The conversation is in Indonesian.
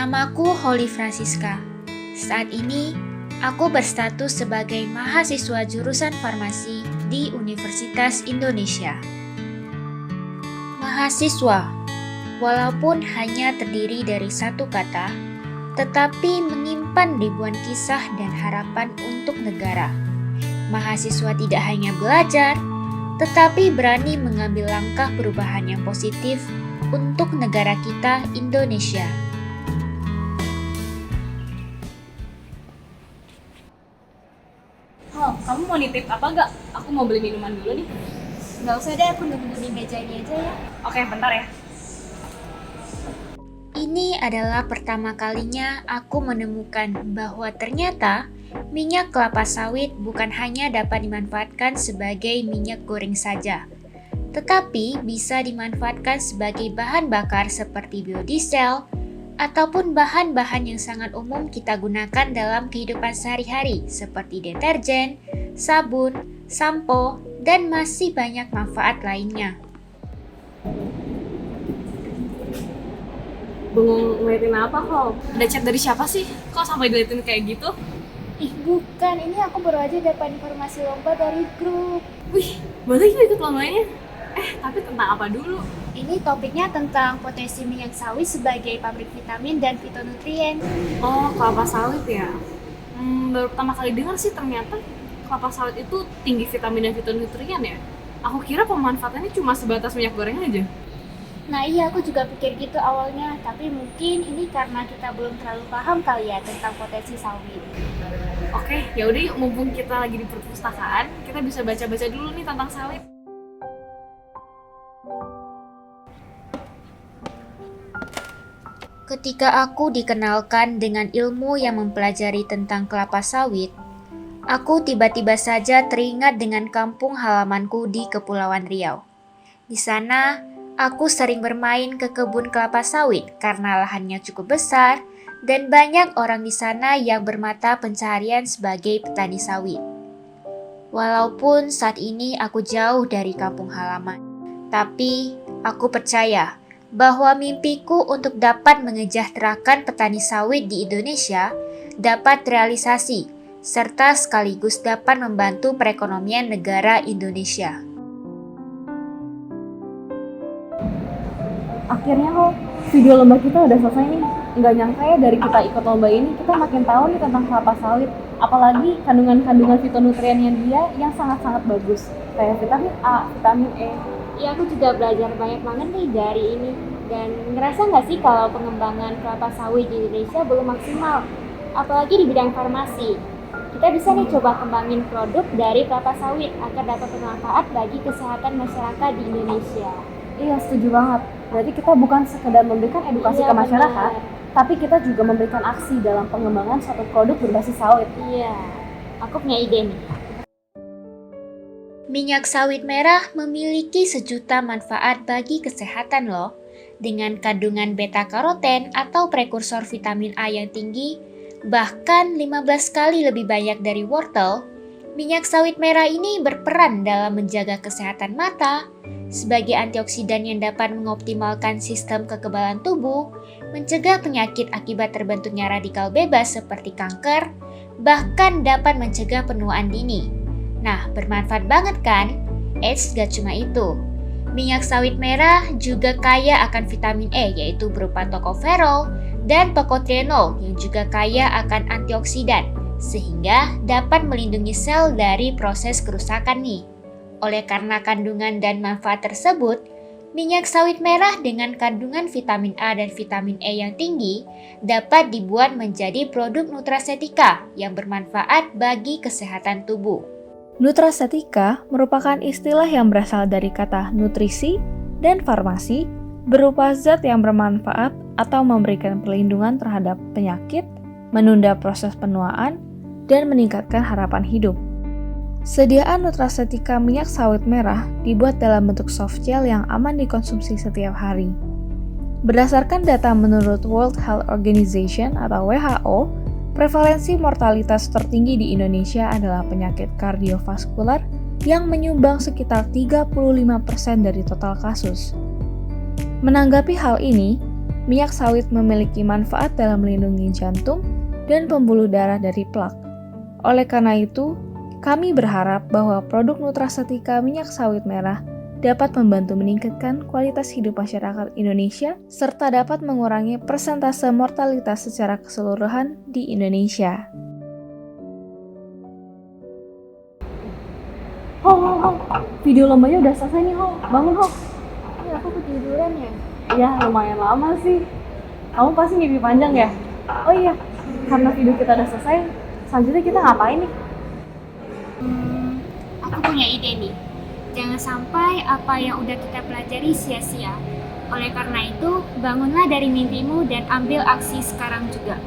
Namaku Holly Francisca. Saat ini, aku berstatus sebagai mahasiswa jurusan farmasi di Universitas Indonesia. Mahasiswa, walaupun hanya terdiri dari satu kata, tetapi menyimpan ribuan kisah dan harapan untuk negara. Mahasiswa tidak hanya belajar, tetapi berani mengambil langkah perubahan yang positif untuk negara kita, Indonesia. Oh, kamu mau nitip apa gak? Aku mau beli minuman dulu nih. Nggak usah deh, aku nunggu di meja ini aja ya. Oke, bentar ya. Ini adalah pertama kalinya aku menemukan bahwa ternyata minyak kelapa sawit bukan hanya dapat dimanfaatkan sebagai minyak goreng saja, tetapi bisa dimanfaatkan sebagai bahan bakar seperti biodiesel, ataupun bahan-bahan yang sangat umum kita gunakan dalam kehidupan sehari-hari seperti deterjen, sabun, sampo, dan masih banyak manfaat lainnya. Bengong ngeliatin apa kok? Ada chat dari siapa sih? Kok sampai diliatin kayak gitu? Ih bukan, ini aku baru aja dapat informasi lomba dari grup. Wih, boleh juga ikut lombanya? Tapi tentang apa dulu? Ini topiknya tentang potensi minyak sawit sebagai pabrik vitamin dan fitonutrien. Oh, kelapa sawit ya? Baru pertama kali dengar sih ternyata kelapa sawit itu tinggi vitamin dan fitonutrien ya? Aku kira pemanfaatannya cuma sebatas minyak goreng aja. Nah iya, aku juga pikir gitu awalnya, tapi mungkin ini karena kita belum terlalu paham kali ya tentang potensi sawit. Oke, ya udah yuk, mumpung kita lagi di perpustakaan, kita bisa baca-baca dulu nih tentang sawit. Ketika aku dikenalkan dengan ilmu yang mempelajari tentang kelapa sawit, aku tiba-tiba saja teringat dengan kampung halamanku di Kepulauan Riau. Di sana, aku sering bermain ke kebun kelapa sawit karena lahannya cukup besar dan banyak orang di sana yang bermata pencaharian sebagai petani sawit. Walaupun saat ini aku jauh dari kampung halaman, tapi aku percaya bahwa mimpiku untuk dapat mengejahterakan petani sawit di Indonesia dapat realisasi, serta sekaligus dapat membantu perekonomian negara Indonesia. Akhirnya kok video lomba kita udah selesai nih. Nggak nyangka ya dari kita ikut lomba ini kita makin tahu nih tentang kelapa sawit. Apalagi kandungan-kandungan fitonutriennya dia yang sangat-sangat bagus. Kayak vitamin A, vitamin E. Ya aku juga belajar banyak banget nih dari ini. Dan ngerasa nggak sih kalau pengembangan kelapa sawit di Indonesia belum maksimal? Apalagi di bidang farmasi. Kita bisa nih coba kembangin produk dari kelapa sawit agar dapat bermanfaat bagi kesehatan masyarakat di Indonesia. Iya, setuju banget. Berarti kita bukan sekedar memberikan edukasi ke masyarakat, tapi kita juga memberikan aksi dalam pengembangan suatu produk berbasis sawit. Iya, aku punya ide nih. Minyak sawit merah memiliki sejuta manfaat bagi kesehatan loh. Dengan kandungan beta-karoten atau prekursor vitamin A yang tinggi, bahkan 15 kali lebih banyak dari wortel, minyak sawit merah ini berperan dalam menjaga kesehatan mata, sebagai antioksidan yang dapat mengoptimalkan sistem kekebalan tubuh, mencegah penyakit akibat terbentuknya radikal bebas seperti kanker, bahkan dapat mencegah penuaan dini. Nah, bermanfaat banget kan? Gak cuma itu. Minyak sawit merah juga kaya akan vitamin E, yaitu berupa tokoferol dan tokotrienol yang juga kaya akan antioksidan, sehingga dapat melindungi sel dari proses kerusakan nih. Oleh karena kandungan dan manfaat tersebut, minyak sawit merah dengan kandungan vitamin A dan vitamin E yang tinggi dapat dibuat menjadi produk nutrasetika yang bermanfaat bagi kesehatan tubuh. Nutrasetika merupakan istilah yang berasal dari kata nutrisi dan farmasi, berupa zat yang bermanfaat atau memberikan perlindungan terhadap penyakit, menunda proses penuaan, dan meningkatkan harapan hidup. Sediaan nutrasetika minyak sawit merah dibuat dalam bentuk soft gel yang aman dikonsumsi setiap hari. Berdasarkan data menurut World Health Organization atau WHO, prevalensi mortalitas tertinggi di Indonesia adalah penyakit kardiovaskular yang menyumbang sekitar 35% dari total kasus. Menanggapi hal ini, minyak sawit memiliki manfaat dalam melindungi jantung dan pembuluh darah dari plak. Oleh karena itu, kami berharap bahwa produk nutracetika minyak sawit merah dapat membantu meningkatkan kualitas hidup masyarakat Indonesia serta dapat mengurangi persentase mortalitas secara keseluruhan di Indonesia. Ho, video lombanya udah selesai nih, Ho. Bangun, Ho. Ya, aku ketiduran ya. Ya, lumayan lama sih. Kamu pasti mimpi panjang ya? Oh iya, karena video kita udah selesai, selanjutnya kita ngapain nih? Aku punya ide nih. Jangan sampai apa yang udah kita pelajari sia-sia. Oleh karena itu, bangunlah dari mimpimu dan ambil aksi sekarang juga.